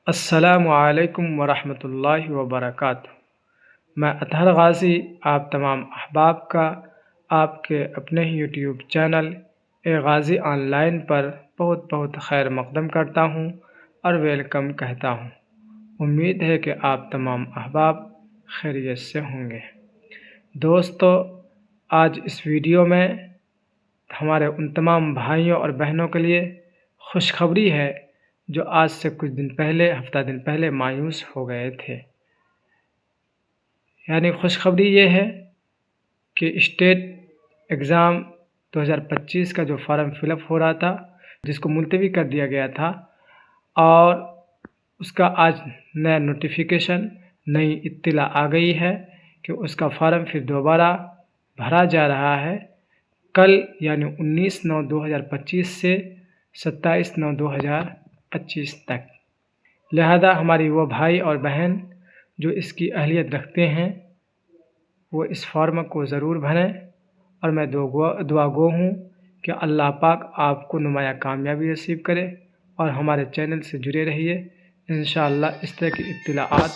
السلام علیکم ورحمۃ اللہ وبرکاتہ۔ میں اطہر غازی آپ تمام احباب کا آپ کے اپنے ہی YouTube channel A Ghazi online پر بہت بہت خیر مقدم کرتا ہوں اور ویلکم کہتا ہوں۔ امید ہے کہ آپ تمام احباب خیریت سے ہوں گے۔ دوستو، آج اس ویڈیو میں ہمارے ان تمام بھائیوں اور بہنوں کے لیے خوشخبری ہے جو آج سے کچھ دن پہلے ہفتہ دن پہلے مایوس ہو گئے تھے۔ یعنی خوشخبری یہ ہے کہ اسٹیٹ ایگزام 2025 کا جو فارم فل اپ ہو رہا تھا، جس کو ملتوی کر دیا گیا تھا، اور اس کا آج نیا نوٹیفیکیشن، نئی اطلاع آ گئی ہے کہ اس کا فارم پھر دوبارہ بھرا جا رہا ہے کل، یعنی 19/9/2025 سے 27/9/2025 تک۔ لہذا ہماری وہ بھائی اور بہن جو اس کی اہلیت رکھتے ہیں وہ اس فارم کو ضرور بھریں، اور میں دعا گو ہوں کہ اللہ پاک آپ کو نمایاں کامیابی نصیب کرے، اور ہمارے چینل سے جڑے رہیے۔ انشاءاللہ اس طرح کی اطلاعات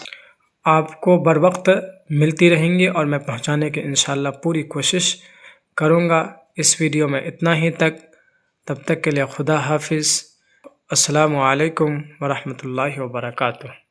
آپ کو بر وقت ملتی رہیں گی، اور میں پہنچانے کی انشاءاللہ پوری کوشش کروں گا۔ اس ویڈیو میں اتنا ہی تک، تب تک کے لیے خدا حافظ۔ السلام علیکم ورحمۃ اللہ وبرکاتہ۔